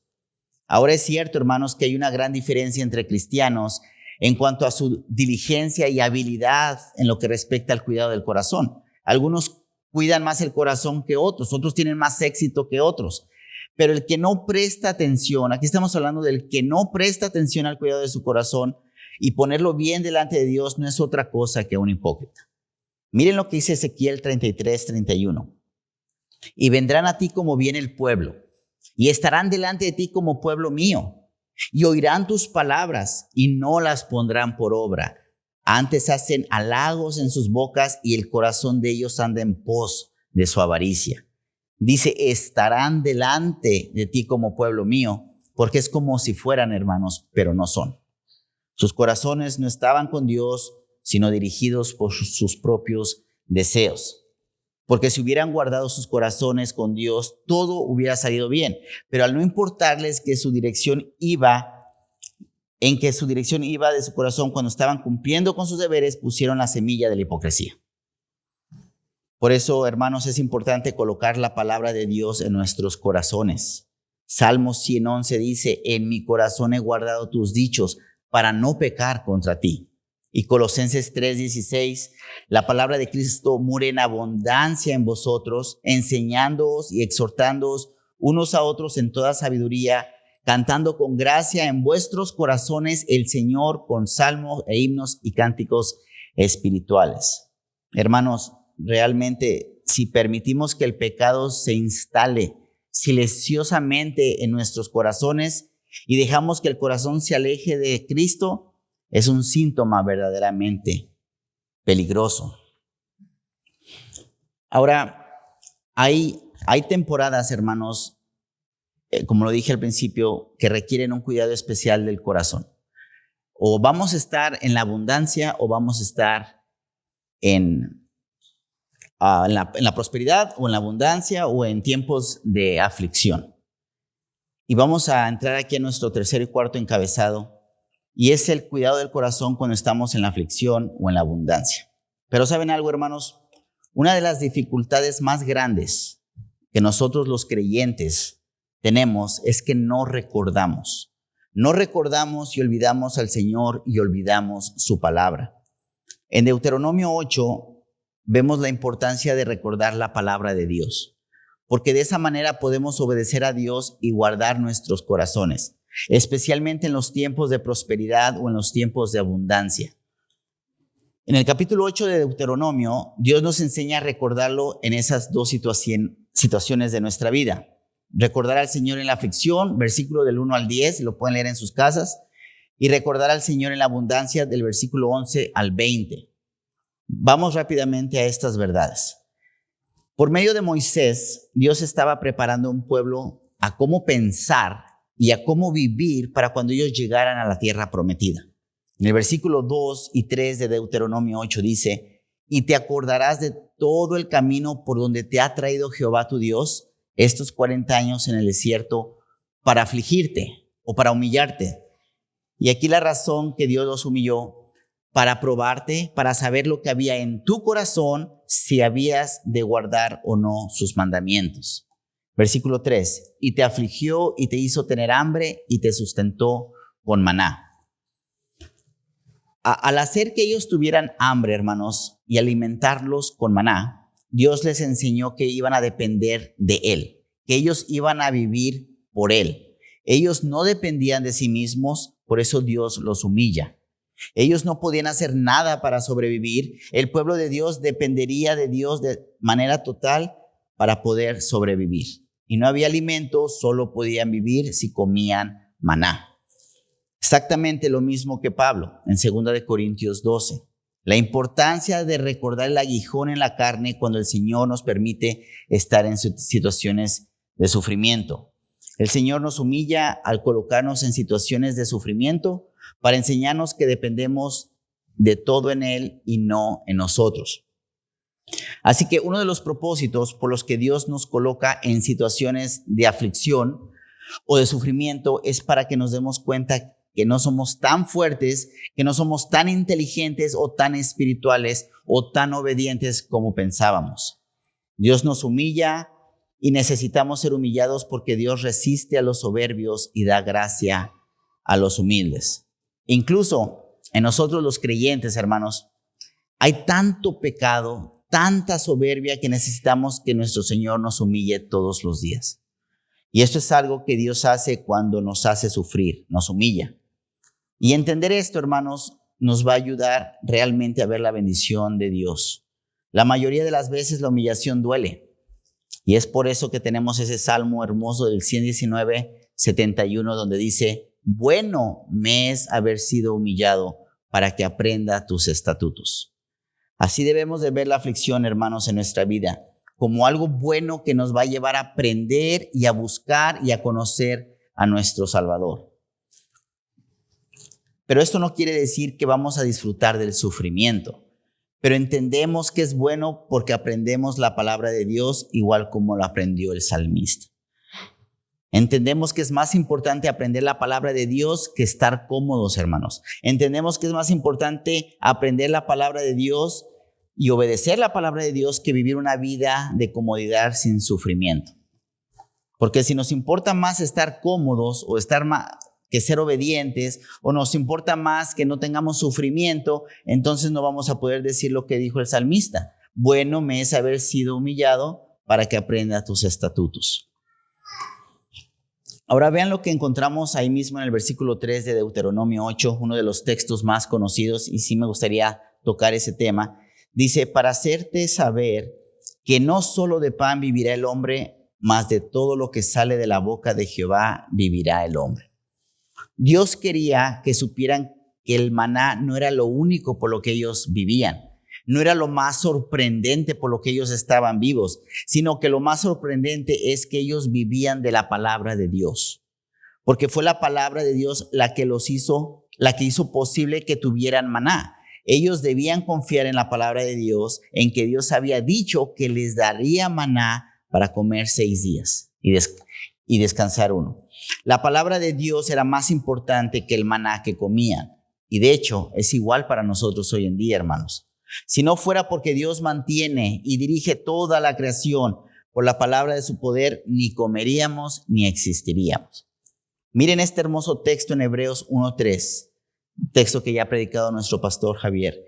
Ahora es cierto, hermanos, que hay una gran diferencia entre cristianos en cuanto a su diligencia y habilidad en lo que respecta al cuidado del corazón. Algunos cuidan más el corazón que otros, otros tienen más éxito que otros. Pero el que no presta atención, aquí estamos hablando del que no presta atención al cuidado de su corazón y ponerlo bien delante de Dios, no es otra cosa que un hipócrita. Miren lo que dice Ezequiel 33:31. Y vendrán a ti como viene el pueblo, y estarán delante de ti como pueblo mío. y oirán tus palabras y no las pondrán por obra. Antes hacen halagos en sus bocas y el corazón de ellos anda en pos de su avaricia. Dice, estarán delante de ti como pueblo mío, porque es como si fueran hermanos, pero no son. Sus corazones no estaban con Dios, sino dirigidos por sus propios deseos. Porque si hubieran guardado sus corazones con Dios, todo hubiera salido bien. Pero al no importarles que su dirección iba de su corazón cuando estaban cumpliendo con sus deberes, pusieron la semilla de la hipocresía. Por eso, hermanos, es importante colocar la palabra de Dios en nuestros corazones. Salmo 111 dice, en mi corazón he guardado tus dichos para no pecar contra ti. Y Colosenses 3:16, la palabra de Cristo mora en abundancia en vosotros, enseñándoos y exhortándoos unos a otros en toda sabiduría, cantando con gracia en vuestros corazones el Señor con salmos e himnos y cánticos espirituales. Hermanos, realmente, si permitimos que el pecado se instale silenciosamente en nuestros corazones y dejamos que el corazón se aleje de Cristo, es un síntoma verdaderamente peligroso. Ahora, hay temporadas, hermanos, como lo dije al principio, que requieren un cuidado especial del corazón. O vamos a estar en la abundancia o vamos a estar en la prosperidad o en la abundancia o en tiempos de aflicción. Y vamos a entrar aquí a nuestro tercer y cuarto encabezado, y es el cuidado del corazón cuando estamos en la aflicción o en la abundancia. Pero ¿saben algo, hermanos? Una de las dificultades más grandes que nosotros los creyentes tenemos es que no recordamos. No recordamos y olvidamos al Señor y olvidamos su palabra. En Deuteronomio 8 vemos la importancia de recordar la palabra de Dios, porque de esa manera podemos obedecer a Dios y guardar nuestros corazones, especialmente en los tiempos de prosperidad o en los tiempos de abundancia. En el capítulo 8 de Deuteronomio, Dios nos enseña a recordarlo en esas dos situaciones de nuestra vida. Recordar al Señor en la aflicción, versículo del 1 al 10, lo pueden leer en sus casas, y recordar al Señor en la abundancia del versículo 11 al 20. Vamos rápidamente a estas verdades. Por medio de Moisés, Dios estaba preparando a un pueblo a cómo pensar y a cómo vivir para cuando ellos llegaran a la tierra prometida. En el versículo 2 y 3 de Deuteronomio 8 dice, y te acordarás de todo el camino por donde te ha traído Jehová tu Dios estos 40 años en el desierto para afligirte o para humillarte. Y aquí la razón que Dios los humilló, para probarte, para saber lo que había en tu corazón, si habías de guardar o no sus mandamientos. Versículo 3, y te afligió y te hizo tener hambre y te sustentó con maná. Al hacer que ellos tuvieran hambre, hermanos, y alimentarlos con maná, Dios les enseñó que iban a depender de Él, que ellos iban a vivir por Él. Ellos no dependían de sí mismos, por eso Dios los humilla. Ellos no podían hacer nada para sobrevivir. El pueblo de Dios dependería de Dios de manera total para poder sobrevivir. Y no había alimento, solo podían vivir si comían maná. Exactamente lo mismo que Pablo en 2 de Corintios 12. La importancia de recordar el aguijón en la carne cuando el Señor nos permite estar en situaciones de sufrimiento. El Señor nos humilla al colocarnos en situaciones de sufrimiento para enseñarnos que dependemos de todo en Él y no en nosotros. Así que uno de los propósitos por los que Dios nos coloca en situaciones de aflicción o de sufrimiento es para que nos demos cuenta que no somos tan fuertes, que no somos tan inteligentes o tan espirituales o tan obedientes como pensábamos. Dios nos humilla y necesitamos ser humillados porque Dios resiste a los soberbios y da gracia a los humildes. Incluso en nosotros los creyentes, hermanos, hay tanto pecado, tanta soberbia que necesitamos que nuestro Señor nos humille todos los días. Y esto es algo que Dios hace cuando nos hace sufrir, nos humilla. Y entender esto, hermanos, nos va a ayudar realmente a ver la bendición de Dios. La mayoría de las veces la humillación duele. Y es por eso que tenemos ese salmo hermoso del 119, 71, donde dice, bueno me es haber sido humillado para que aprenda tus estatutos. Así debemos de ver la aflicción, hermanos, en nuestra vida, como algo bueno que nos va a llevar a aprender y a buscar y a conocer a nuestro Salvador. Pero esto no quiere decir que vamos a disfrutar del sufrimiento, pero entendemos que es bueno porque aprendemos la palabra de Dios igual como lo aprendió el salmista. Entendemos que es más importante aprender la palabra de Dios que estar cómodos, hermanos. Entendemos que es más importante aprender la palabra de Dios y obedecer la palabra de Dios que vivir una vida de comodidad sin sufrimiento. Porque si nos importa más estar cómodos o estar más que ser obedientes, o nos importa más que no tengamos sufrimiento, entonces no vamos a poder decir lo que dijo el salmista. Bueno me es haber sido humillado para que aprenda tus estatutos. Ahora vean lo que encontramos ahí mismo en el versículo 3 de Deuteronomio 8, uno de los textos más conocidos, y sí me gustaría tocar ese tema. Dice, para hacerte saber que no solo de pan vivirá el hombre, mas de todo lo que sale de la boca de Jehová vivirá el hombre. Dios quería que supieran que el maná no era lo único por lo que ellos vivían. No era lo más sorprendente por lo que ellos estaban vivos, sino que lo más sorprendente es que ellos vivían de la palabra de Dios. Porque fue la palabra de Dios la que hizo posible que tuvieran maná. Ellos debían confiar en la palabra de Dios, en que Dios había dicho que les daría maná para comer 6 días y descansar 1. La palabra de Dios era más importante que el maná que comían. Y de hecho, es igual para nosotros hoy en día, hermanos. Si no fuera porque Dios mantiene y dirige toda la creación por la palabra de su poder, ni comeríamos ni existiríamos. Miren este hermoso texto en Hebreos 1:3, texto que ya ha predicado nuestro pastor Javier,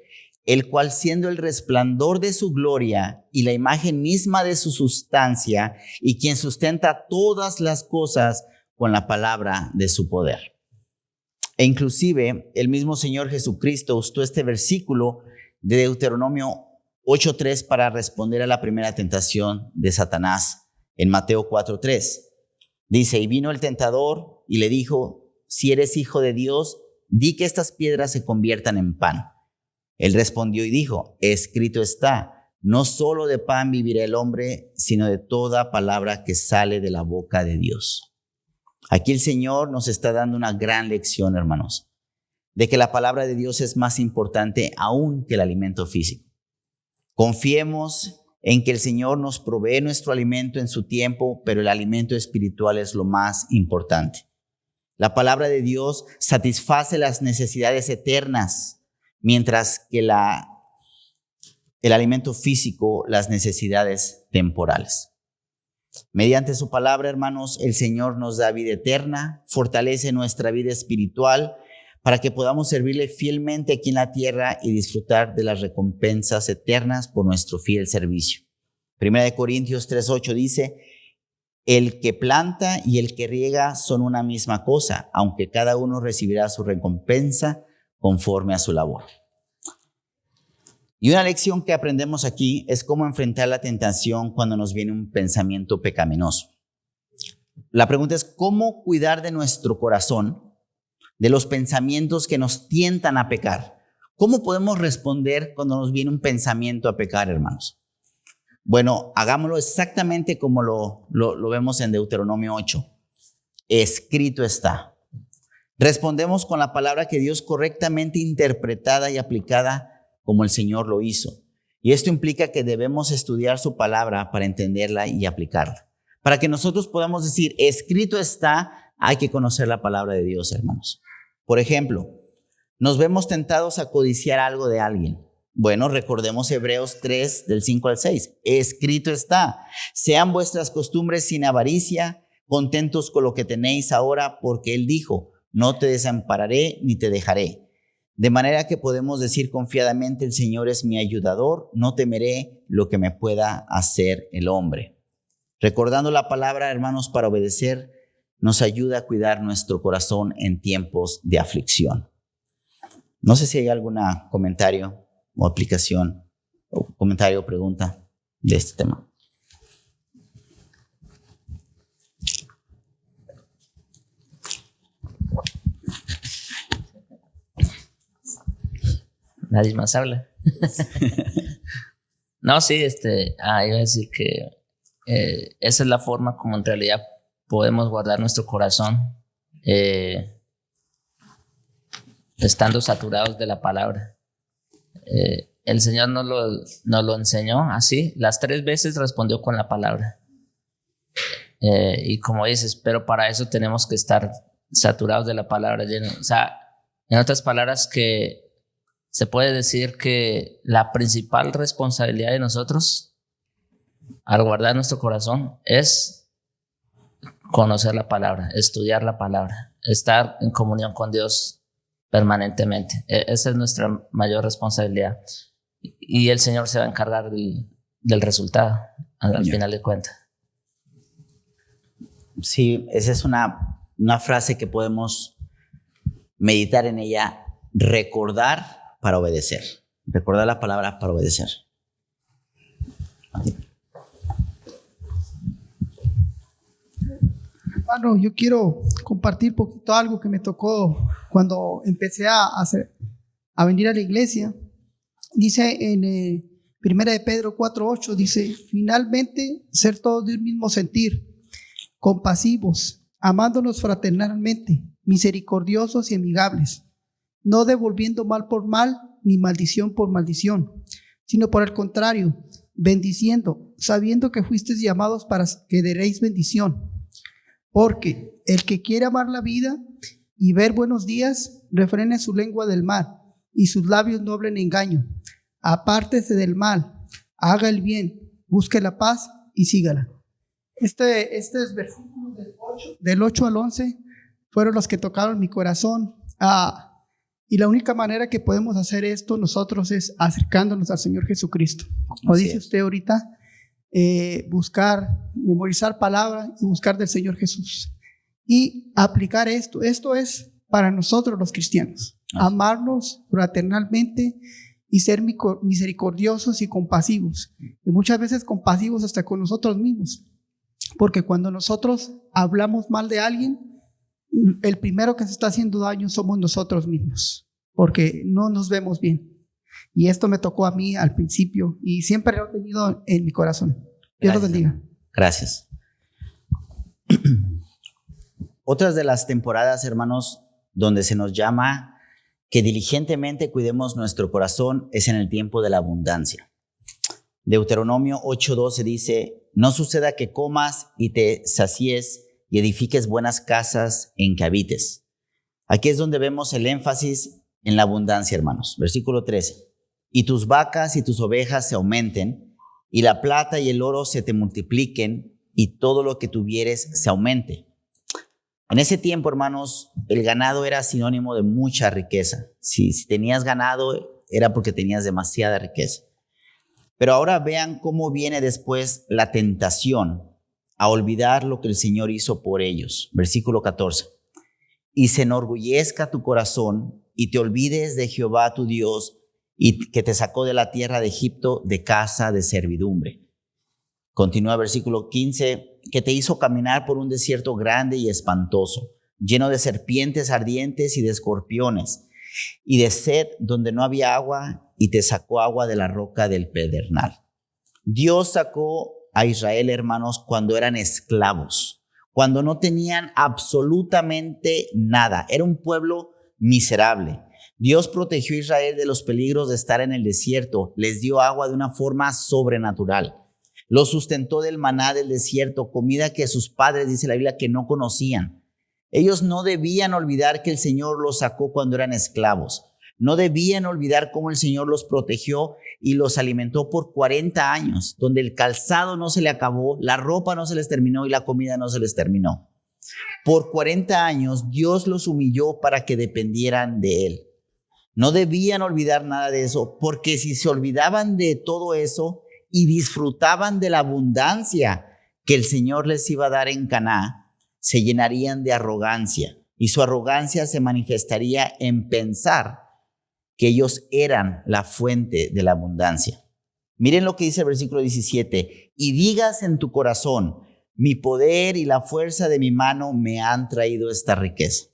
el cual siendo el resplandor de su gloria y la imagen misma de su sustancia, y quien sustenta todas las cosas con la palabra de su poder. E inclusive el mismo Señor Jesucristo usó este versículo de Deuteronomio 8:3 para responder a la primera tentación de Satanás en Mateo 4:3. Dice, y vino el tentador y le dijo, si eres hijo de Dios, di que estas piedras se conviertan en pan. Él respondió y dijo, escrito está, no solo de pan vivirá el hombre, sino de toda palabra que sale de la boca de Dios. Aquí el Señor nos está dando una gran lección, hermanos, de que la palabra de Dios es más importante aún que el alimento físico. Confiemos en que el Señor nos provee nuestro alimento en su tiempo, pero el alimento espiritual es lo más importante. La palabra de Dios satisface las necesidades eternas, mientras que el alimento físico, las necesidades temporales. Mediante su palabra, hermanos, el Señor nos da vida eterna, fortalece nuestra vida espiritual, para que podamos servirle fielmente aquí en la tierra y disfrutar de las recompensas eternas por nuestro fiel servicio. 1 Corintios 3:8 dice, el que planta y el que riega son una misma cosa, aunque cada uno recibirá su recompensa conforme a su labor. Y una lección que aprendemos aquí es cómo enfrentar la tentación cuando nos viene un pensamiento pecaminoso. La pregunta es, ¿cómo cuidar de nuestro corazón, de los pensamientos que nos tientan a pecar? ¿Cómo podemos responder cuando nos viene un pensamiento a pecar, hermanos? Bueno, hagámoslo exactamente como lo vemos en Deuteronomio 8. Escrito está. Respondemos con la palabra que Dios correctamente interpretada y aplicada como el Señor lo hizo. Y esto implica que debemos estudiar su palabra para entenderla y aplicarla. Para que nosotros podamos decir, escrito está, hay que conocer la palabra de Dios, hermanos. Por ejemplo, nos vemos tentados a codiciar algo de alguien. Bueno, recordemos Hebreos 3, del 5 al 6. Escrito está, sean vuestras costumbres sin avaricia, contentos con lo que tenéis ahora, porque Él dijo, no te desampararé ni te dejaré. De manera que podemos decir confiadamente, el Señor es mi ayudador, no temeré lo que me pueda hacer el hombre. Recordando la palabra, hermanos, para obedecer, nos ayuda a cuidar nuestro corazón en tiempos de aflicción. No sé si hay algún comentario o aplicación, o comentario o pregunta de este tema. Nadie más habla. No, sí, iba a decir que esa es la forma como en realidad podemos guardar nuestro corazón, estando saturados de la palabra. El Señor nos lo enseñó así. Las 3 veces respondió con la palabra. Y como dices, pero para eso tenemos que estar saturados de la palabra. O sea, en otras palabras, que se puede decir que la principal responsabilidad de nosotros al guardar nuestro corazón es conocer la palabra, estudiar la palabra, estar en comunión con Dios permanentemente. Esa es nuestra mayor responsabilidad. Y el Señor se va a encargar del resultado al final de cuentas. Sí, esa es una frase que podemos meditar en ella. Recordar para obedecer. Recordar la palabra para obedecer. Hermano, yo quiero compartir poquito algo que me tocó cuando empecé a venir a la iglesia. Dice en 1 de Pedro 4:8, dice: finalmente, ser todos de un mismo sentir, compasivos, amándonos fraternalmente, misericordiosos y amigables, no devolviendo mal por mal, ni maldición por maldición, sino por el contrario, bendiciendo, sabiendo que fuisteis llamados para que daréis bendición. Porque el que quiere amar la vida y ver buenos días, refrene su lengua del mal, y sus labios no hablen engaño. Apártese del mal, haga el bien, busque la paz y sígala. Estos versículos del 8 al 11 fueron los que tocaron mi corazón. Y la única manera que podemos hacer esto nosotros es acercándonos al Señor Jesucristo. Como dice usted ahorita, buscar, memorizar palabra y buscar del Señor Jesús. Y aplicar esto. Esto es para nosotros los cristianos. Amarnos fraternalmente y ser misericordiosos y compasivos. Y muchas veces compasivos hasta con nosotros mismos. Porque cuando nosotros hablamos mal de alguien, el primero que se está haciendo daño somos nosotros mismos, porque no nos vemos bien. Y esto me tocó a mí al principio y siempre lo he tenido en mi corazón. Dios lo bendiga. Gracias. Otras de las temporadas, hermanos, donde se nos llama que diligentemente cuidemos nuestro corazón es en el tiempo de la abundancia. Deuteronomio 8:12 dice: no suceda que comas y te sacies y edifiques buenas casas en que habites. Aquí es donde vemos el énfasis en la abundancia, hermanos. Versículo 13. Y tus vacas y tus ovejas se aumenten, y la plata y el oro se te multipliquen, y todo lo que tuvieres se aumente. En ese tiempo, hermanos, el ganado era sinónimo de mucha riqueza. Si tenías ganado, era porque tenías demasiada riqueza. Pero ahora vean cómo viene después la tentación a olvidar lo que el Señor hizo por ellos. Versículo 14. Y se enorgullezca tu corazón y te olvides de Jehová tu Dios, y que te sacó de la tierra de Egipto, de casa de servidumbre. Continúa versículo 15, que te hizo caminar por un desierto grande y espantoso, lleno de serpientes ardientes y de escorpiones, y de sed donde no había agua, y te sacó agua de la roca del pedernal. Dios sacó a Israel, hermanos, cuando eran esclavos, cuando no tenían absolutamente nada. Era un pueblo miserable. Dios protegió a Israel de los peligros de estar en el desierto. Les dio agua de una forma sobrenatural. Los sustentó del maná del desierto, comida que sus padres, dice la Biblia, que no conocían. Ellos no debían olvidar que el Señor los sacó cuando eran esclavos. No debían olvidar cómo el Señor los protegió y los alimentó por 40 años, donde el calzado no se le acabó, la ropa no se les terminó y la comida no se les terminó. Por 40 años Dios los humilló para que dependieran de Él. No debían olvidar nada de eso, porque si se olvidaban de todo eso y disfrutaban de la abundancia que el Señor les iba a dar en Canaán, se llenarían de arrogancia, y su arrogancia se manifestaría en pensar que ellos eran la fuente de la abundancia. Miren lo que dice el versículo 17. Y digas en tu corazón: mi poder y la fuerza de mi mano me han traído esta riqueza.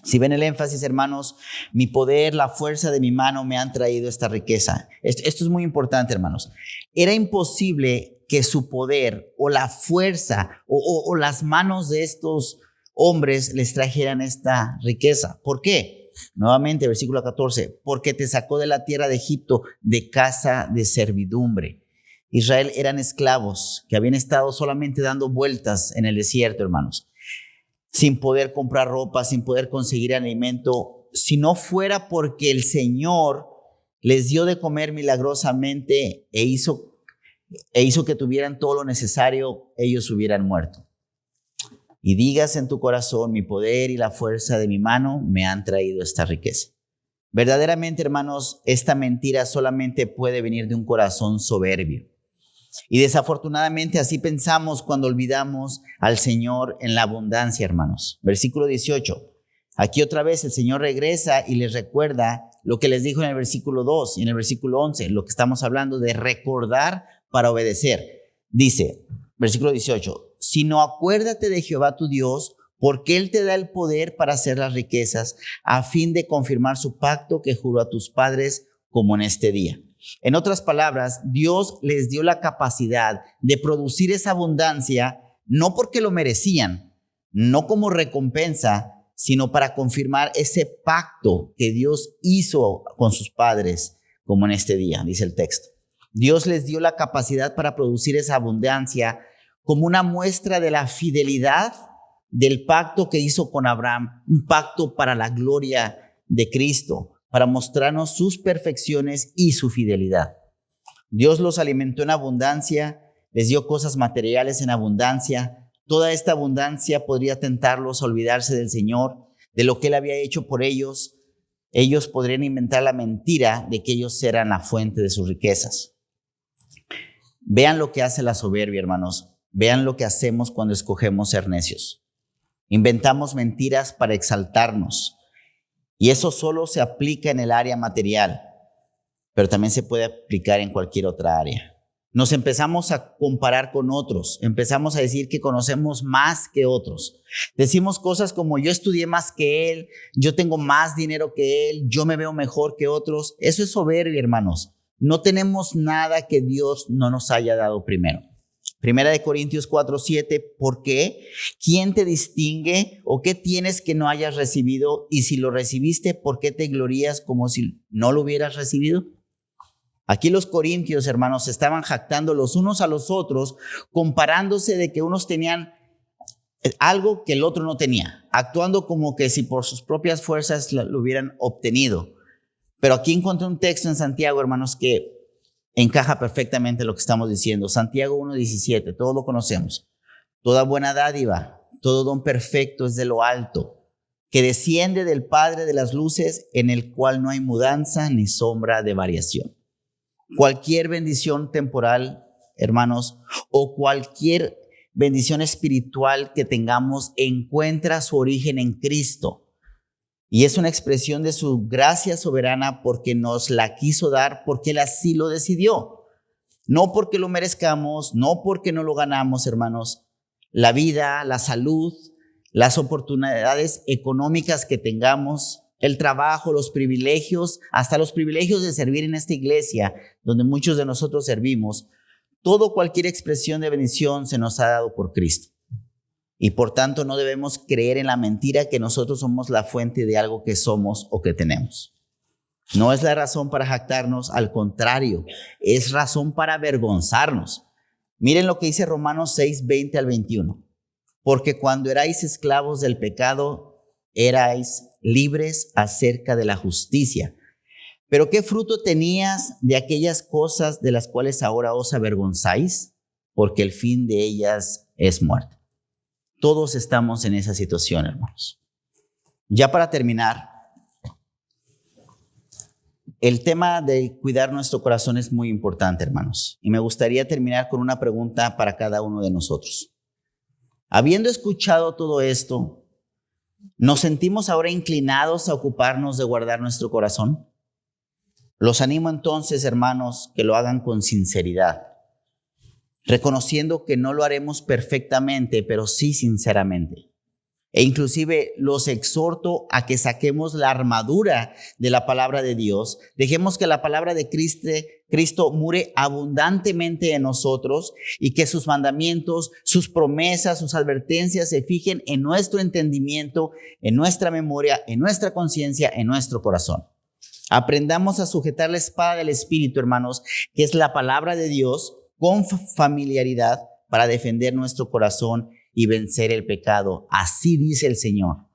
Si ven el énfasis, hermanos, mi poder, la fuerza de mi mano me han traído esta riqueza. Esto es muy importante, hermanos. Era imposible que su poder o la fuerza o las manos de estos hombres les trajeran esta riqueza. ¿Por qué? Nuevamente, versículo 14, porque te sacó de la tierra de Egipto, de casa de servidumbre. Israel eran esclavos que habían estado solamente dando vueltas en el desierto, hermanos, sin poder comprar ropa, sin poder conseguir alimento, si no fuera porque el Señor les dio de comer milagrosamente e hizo que tuvieran todo lo necesario, ellos hubieran muerto. Y digas en tu corazón, mi poder y la fuerza de mi mano me han traído esta riqueza. Verdaderamente, hermanos, esta mentira solamente puede venir de un corazón soberbio. Y desafortunadamente así pensamos cuando olvidamos al Señor en la abundancia, hermanos. Versículo 18. Aquí otra vez el Señor regresa y les recuerda lo que les dijo en el versículo 2 y en el versículo 11, lo que estamos hablando de recordar para obedecer. Dice, versículo 18, sino acuérdate de Jehová tu Dios, porque Él te da el poder para hacer las riquezas, a fin de confirmar su pacto que juró a tus padres, como en este día. En otras palabras, Dios les dio la capacidad de producir esa abundancia, no porque lo merecían, no como recompensa, sino para confirmar ese pacto que Dios hizo con sus padres, como en este día, dice el texto. Dios les dio la capacidad para producir esa abundancia como una muestra de la fidelidad del pacto que hizo con Abraham, un pacto para la gloria de Cristo, para mostrarnos sus perfecciones y su fidelidad. Dios los alimentó en abundancia, les dio cosas materiales en abundancia. Toda esta abundancia podría tentarlos a olvidarse del Señor, de lo que Él había hecho por ellos. Ellos podrían inventar la mentira de que ellos eran la fuente de sus riquezas. Vean lo que hace la soberbia, hermanos. Vean lo que hacemos cuando escogemos ser necios. Inventamos mentiras para exaltarnos. Y eso solo se aplica en el área material, pero también se puede aplicar en cualquier otra área. Nos empezamos a comparar con otros, empezamos a decir que conocemos más que otros. Decimos cosas como yo estudié más que él, yo tengo más dinero que él, yo me veo mejor que otros. Eso es soberbia, hermanos. No tenemos nada que Dios no nos haya dado primero. Primera de Corintios 4:7, ¿por qué? ¿Quién te distingue o qué tienes que no hayas recibido? Y si lo recibiste, ¿por qué te glorías como si no lo hubieras recibido? Aquí los corintios, hermanos, se estaban jactando los unos a los otros, comparándose de que unos tenían algo que el otro no tenía, actuando como que si por sus propias fuerzas lo hubieran obtenido. Pero aquí encontré un texto en Santiago, hermanos, que encaja perfectamente lo que estamos diciendo. Santiago 1:17, todos lo conocemos. Toda buena dádiva, todo don perfecto es de lo alto, que desciende del Padre de las luces, en el cual no hay mudanza ni sombra de variación. Cualquier bendición temporal, hermanos, o cualquier bendición espiritual que tengamos encuentra su origen en Cristo. Y es una expresión de su gracia soberana porque nos la quiso dar, porque Él así lo decidió. No porque lo merezcamos, no porque no lo ganamos, hermanos. La vida, la salud, las oportunidades económicas que tengamos, el trabajo, los privilegios, hasta los privilegios de servir en esta iglesia, donde muchos de nosotros servimos, cualquier expresión de bendición se nos ha dado por Cristo. Y por tanto no debemos creer en la mentira que nosotros somos la fuente de algo que somos o que tenemos. No es la razón para jactarnos, al contrario, es razón para avergonzarnos. Miren lo que dice Romanos 6:20 al 21. Porque cuando erais esclavos del pecado, erais libres acerca de la justicia. Pero ¿qué fruto tenías de aquellas cosas de las cuales ahora os avergonzáis? Porque el fin de ellas es muerte. Todos estamos en esa situación, hermanos. Ya para terminar, el tema de cuidar nuestro corazón es muy importante, hermanos. Y me gustaría terminar con una pregunta para cada uno de nosotros. Habiendo escuchado todo esto, ¿nos sentimos ahora inclinados a ocuparnos de guardar nuestro corazón? Los animo entonces, hermanos, que lo hagan con sinceridad, reconociendo que no lo haremos perfectamente, pero sí sinceramente. E inclusive los exhorto a que saquemos la armadura de la palabra de Dios. Dejemos que la palabra de Cristo mure abundantemente en nosotros y que sus mandamientos, sus promesas, sus advertencias se fijen en nuestro entendimiento, en nuestra memoria, en nuestra conciencia, en nuestro corazón. Aprendamos a sujetar la espada del Espíritu, hermanos, que es la palabra de Dios, con familiaridad para defender nuestro corazón y vencer el pecado. Así dice el Señor.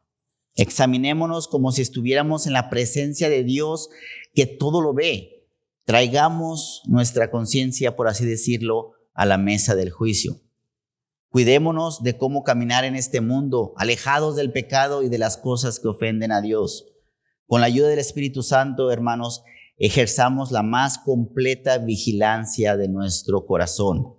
Examinémonos como si estuviéramos en la presencia de Dios, que todo lo ve. Traigamos nuestra conciencia, por así decirlo, a la mesa del juicio. Cuidémonos de cómo caminar en este mundo, alejados del pecado y de las cosas que ofenden a Dios. Con la ayuda del Espíritu Santo, hermanos, ejerzamos la más completa vigilancia de nuestro corazón.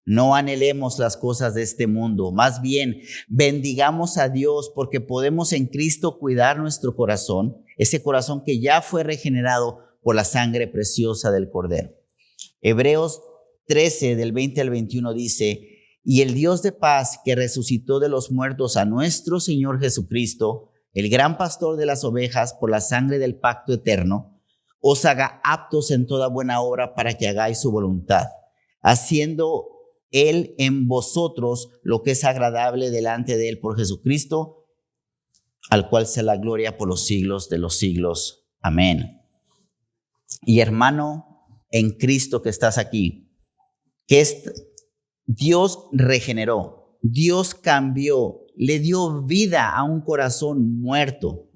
No anhelemos las cosas de este mundo, más bien bendigamos a Dios porque podemos en Cristo cuidar nuestro corazón, ese corazón que ya fue regenerado por la sangre preciosa del Cordero. Hebreos 13 del 20 al 21 dice: y el Dios de paz que resucitó de los muertos a nuestro Señor Jesucristo, el gran pastor de las ovejas, por la sangre del pacto eterno, os haga aptos en toda buena obra para que hagáis su voluntad, haciendo Él en vosotros lo que es agradable delante de Él por Jesucristo, al cual sea la gloria por los siglos de los siglos. Amén. Y hermano en Cristo que estás aquí, que Dios regeneró, Dios cambió, le dio vida a un corazón muerto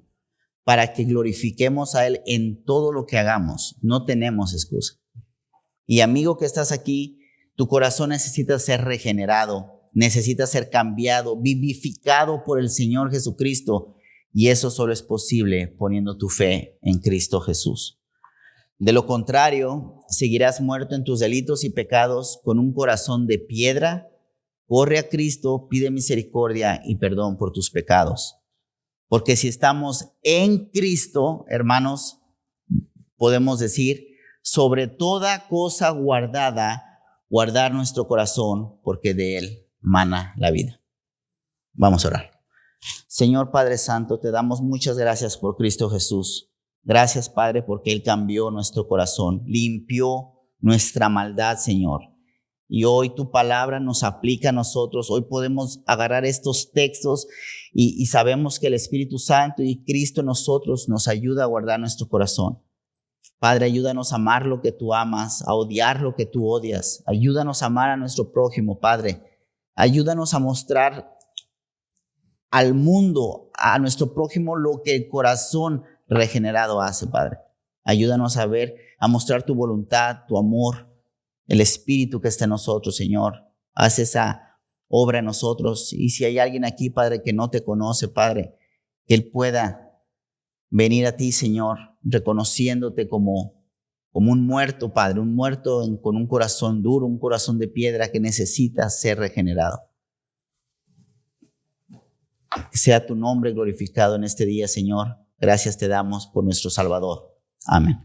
para que glorifiquemos a Él en todo lo que hagamos. No tenemos excusa. Y amigo que estás aquí, tu corazón necesita ser regenerado, necesita ser cambiado, vivificado por el Señor Jesucristo. Y eso solo es posible poniendo tu fe en Cristo Jesús. De lo contrario, seguirás muerto en tus delitos y pecados con un corazón de piedra. Corre a Cristo, pide misericordia y perdón por tus pecados. Porque si estamos en Cristo, hermanos, podemos decir, sobre toda cosa guardada, guardar nuestro corazón, porque de Él mana la vida. Vamos a orar. Señor Padre Santo, te damos muchas gracias por Cristo Jesús. Gracias, Padre, porque Él cambió nuestro corazón, limpió nuestra maldad, Señor. Y hoy tu palabra nos aplica a nosotros. Hoy podemos agarrar estos textos y sabemos que el Espíritu Santo y Cristo en nosotros nos ayuda a guardar nuestro corazón. Padre, ayúdanos a amar lo que tú amas, a odiar lo que tú odias. Ayúdanos a amar a nuestro prójimo, Padre. Ayúdanos a mostrar al mundo, a nuestro prójimo, lo que el corazón regenerado hace, Padre. Ayúdanos a ver, a mostrar tu voluntad, tu amor, el Espíritu que está en nosotros, Señor. Haz esa obra en nosotros. Y si hay alguien aquí, Padre, que no te conoce, Padre, que Él pueda venir a ti, Señor, reconociéndote como un muerto, Padre, un muerto con un corazón duro, un corazón de piedra que necesita ser regenerado. Que sea tu nombre glorificado en este día, Señor. Gracias te damos por nuestro Salvador. Amén.